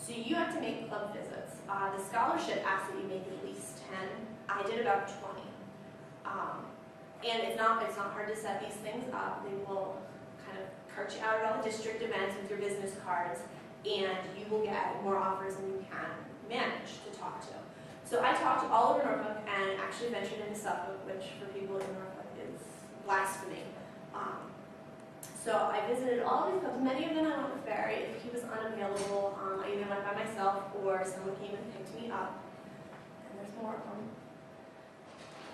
So you have to make club visits. The scholarship asks that you make at least 10. I did about 20. And it's not hard to set these things up. They will kind of cart you out at all the district events with your business cards, and you will get more offers than you can manage to talk to. So I talked all over Norfolk and actually ventured into Suffolk, which for people in Norfolk is blasphemy. So I visited all of these clubs. Many of them I went with Barry. If he was unavailable, I either went by myself or someone came and picked me up. And there's more of them.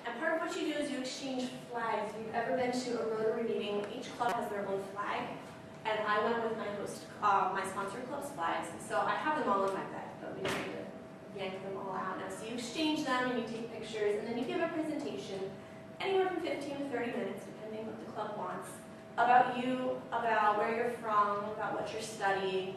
And part of what you do is you exchange flags. If you've ever been to a Rotary meeting, each club has their own flag. And I went with my sponsor club's flags. So I have them all in my bag, but we don't need to yank them all out now. So you exchange them and you take pictures, and then you give a presentation, anywhere from 15 to 30 minutes, depending what the club wants, about you, about where you're from, about what you're studying.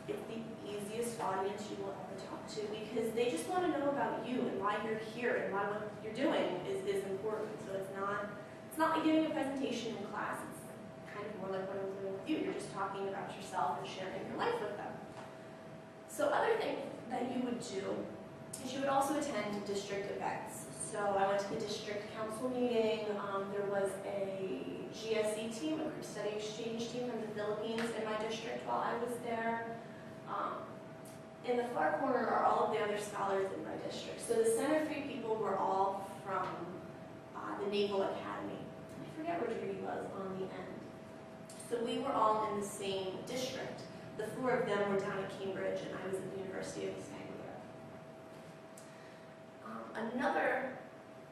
It's the easiest audience you will ever talk to because they just want to know about you and why you're here and why what you're doing is important. So it's not like giving a presentation in class. It's kind of more like what I'm doing with you. You're just talking about yourself and sharing your life with them. So other things that you would do is you would also attend district events. So I went to the district council meeting. There was a GSE team, a group study exchange team from the Philippines in my district while I was there. In the far corner are all of the other scholars in my district. So the Center 3 people were all from the Naval Academy. I forget where Judy was on the end. So we were all in the same district. The 4 of them were down at Cambridge, and I was at the University of East Anglia. Another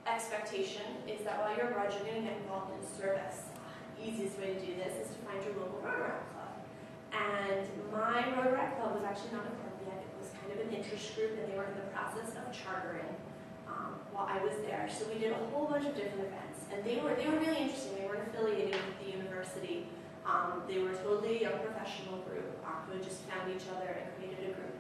expectation is that while you're abroad, you're going to get involved in service. The easiest way to do this is to find your local Rotaract club. And my Rotaract club was actually not a club yet. It was kind of an interest group, and they were in the process of chartering while I was there. So we did a whole bunch of different events, and they were really interesting. They weren't affiliated with the university. They were totally a professional group who just found each other and created a group.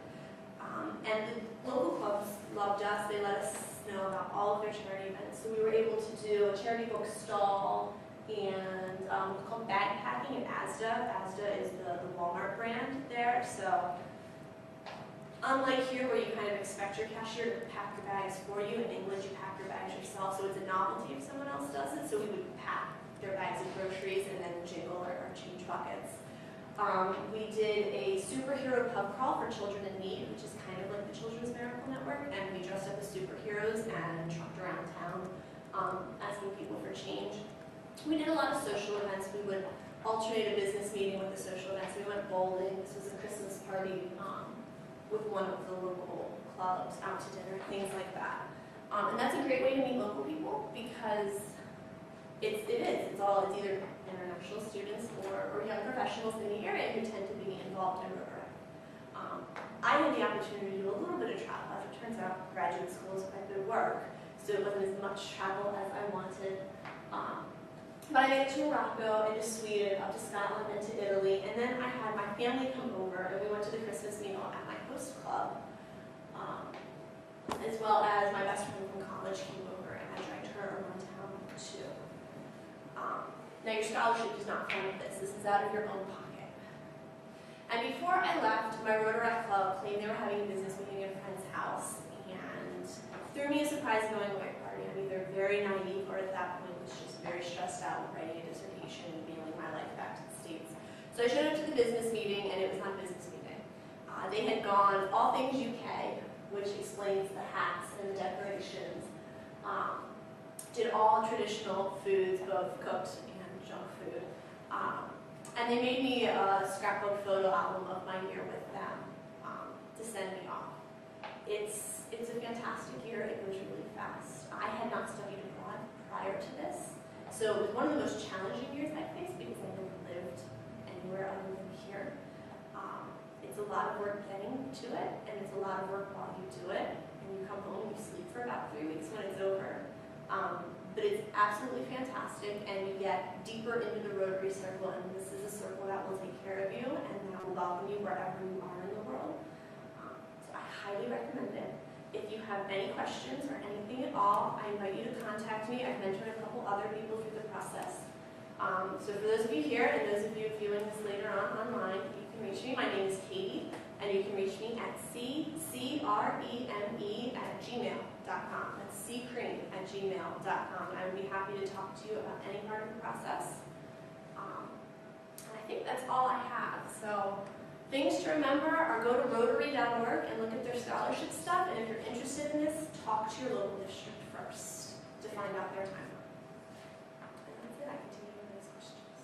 And the local clubs loved us. They let us know about all of their charity events. So we were able to do a charity book stall and it's called backpacking at ASDA. ASDA is the Walmart brand there. So unlike here where you kind of expect your cashier to pack your bags for you, in England you pack your bags yourself. So it's a novelty if someone else does it. So we would pack their bags of groceries and then jingle our change buckets. We did a superhero pub crawl for children in need, which is kind of like the Children's Miracle Network, and we dressed up as superheroes and trucked around town asking people for change. We did a lot of social events. We would alternate a business meeting with the social events. We went bowling. This was a Christmas party with one of the local clubs, out to dinner, things like that. And that's a great way to meet local people because it's either international students or young professionals in the area who tend to be involved in Rotary. I had the opportunity to do a little bit of travel. As it turns out, graduate school is quite good work, so it wasn't as much travel as I wanted. But I made it to Morocco, into Sweden, up to Scotland, and to Italy, and then I had my family come over, and we went to the Christmas meal at my host club, as well as my best friend from college came over, and I dragged her around town too. Now your scholarship does not fund this. This is out of your own pocket. And before I left, my Rotaract club claimed they were having a business meeting at a friend's house and threw me a surprise going away party. I'm either very naive or at that point was just very stressed out with writing a dissertation and mailing my life back to the States. So I showed up to the business meeting and it was not a business meeting. They had gone all things UK, which explains the hats and the decorations. Did all traditional foods, both cooked and junk food. And they made me a scrapbook photo album of my year with them to send me off. It's a fantastic year. It goes really fast. I had not studied abroad prior to this, so it was one of the most challenging years I faced because I never lived anywhere other than here. It's a lot of work getting to it, and it's a lot of work while you do it. And you come home, you sleep for about 3 weeks when it's over. But it's absolutely fantastic, and you get deeper into the Rotary circle, and this is a circle that will take care of you and that will welcome you wherever you are in the world. So I highly recommend it. If you have any questions or anything at all, I invite you to contact me. I've mentored a couple other people through the process. So for those of you here and those of you viewing this later on online, you can reach me. My name is Katie, and you can creme@gmail.com. That's ccreme@gmail.com. I would be happy to talk to you about any part of the process. And I think that's all I have. So things to remember are go to Rotary.org and look at their scholarship stuff. And if you're interested in this, talk to your local district first to find out their timeline. And that's it. I continue with those questions.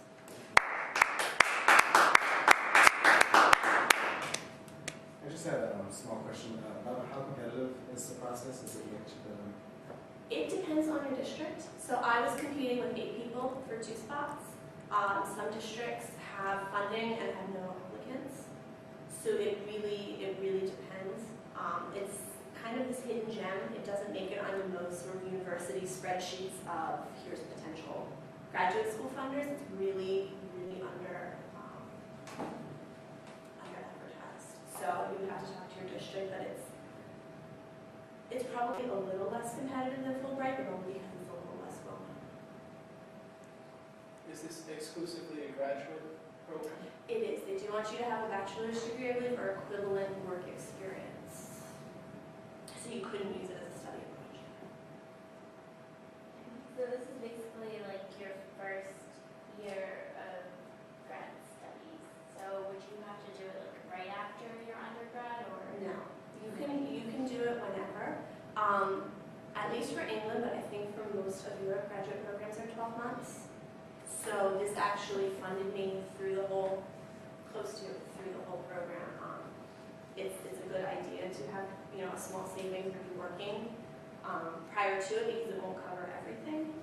I just had a small question about how competitive is the process? Is it It depends on your district. So I was competing with 8 people for 2 spots. Some districts have funding and have no applicants. So it really depends. It's kind of this hidden gem. It doesn't make it onto most sort of university spreadsheets of here's potential graduate school funders. It's really under advertised. So you would have to talk to your district, but it's probably a little less competitive than Fulbright, but only because it's a little less well known. Is this exclusively a graduate program? It is. They do want you to have a bachelor's degree, I believe, or equivalent work experience. So you couldn't use it as a study project. So this is basically like your first year of grad studies. So would you have to do it like right after your undergrad, or No. You can do it whenever. At least for England, but I think for most of Europe, graduate programs are 12 months. So this actually funded me through the whole, through the whole program. It's a good idea to have a small savings if you're working prior to it because it won't cover everything.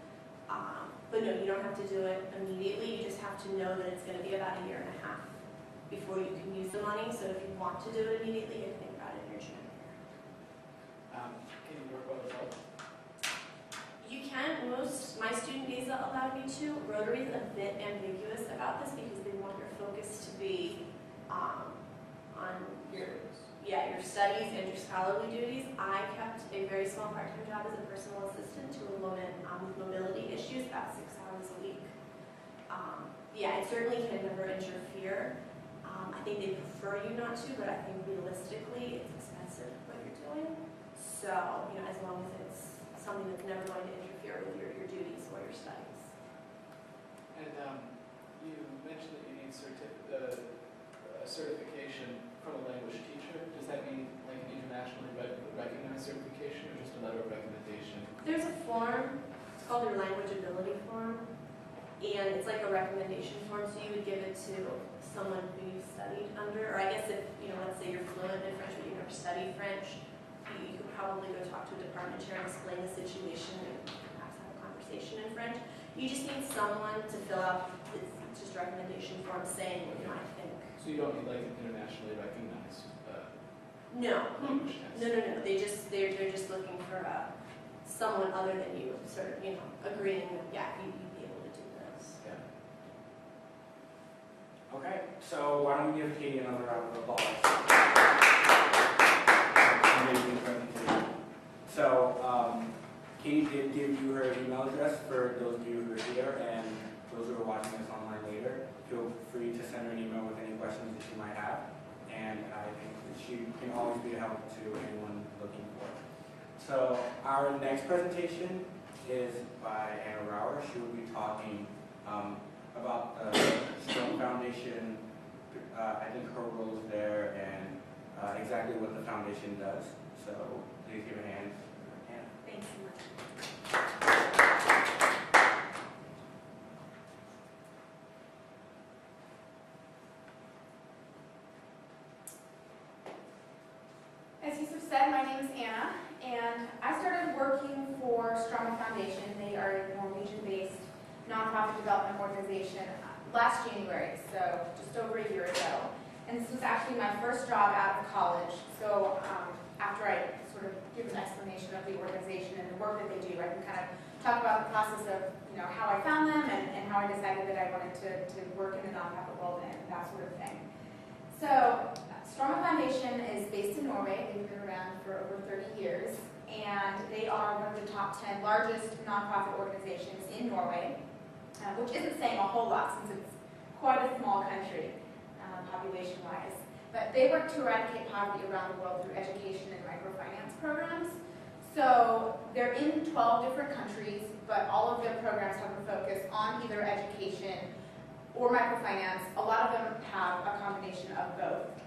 But no, you don't have to do it immediately. You just have to know that it's going to be about a year and a half before you can use the money. So if you want to do it immediately, you have to think about it in your junior year. Can you work well as well? You can. My student visa allowed me to. Rotary is a bit ambiguous about this because they want your focus to be on your studies and your scholarly duties. I kept a very small part-time job as a personal assistant to a woman with mobility issues, about 6 hours a week. It certainly can never interfere. I think they prefer you not to, but I think realistically it's expensive what you're doing. So, as long as it's something that's never going to interfere with your duties or your studies. And you mentioned that you need certification from a language teacher. Does that mean like an internationally recognized certification or just a letter of recommendation? There's a form, it's called your language ability form, and it's like a recommendation form, so you would give it to someone who you studied under, or I guess if, let's say you're fluent in French but you never studied French, you could probably go talk to a department chair and explain the situation and perhaps have a conversation in French. You just need someone to fill out, it's just a recommendation form saying what I think. So you don't need like an internationally recognized No. language test? No. They're just looking for someone other than you, sort of, agreeing that, you'd be able to do this. Yeah. Okay, so why don't we give Katie another round of applause? Amazing presentation. So, Katie did give you her email address for those of you who are here, and those who are watching this online later. Feel free to send her an email with any questions that you might have, and I think that she can always be a help to anyone looking for it. So, our next presentation is by Anna Rauer. She will be talking about the Strong Foundation, I think her role is there, and exactly what the foundation does. So please give a hand for Anna. Thanks so much. As Yusuf said, my name is Anna, and I started working for Strong Foundation. They are a Norwegian-based nonprofit development organization last January, so just over a year ago. And this was actually my first job out of college. So after I sort of give an explanation of the organization and the work that they do, I can kind of talk about the process of how I found them and how I decided that I wanted to work in the nonprofit world and that sort of thing. So Strong Foundation is based in Norway. They've been around for over 30 years, and they are one of the top 10 largest nonprofit organizations in Norway, which isn't saying a whole lot since it's quite a small country population-wise. but they work to eradicate poverty around the world through education and microfinance programs. So they're in 12 different countries, but all of their programs have a focus on either education or microfinance. A lot of them have a combination of both.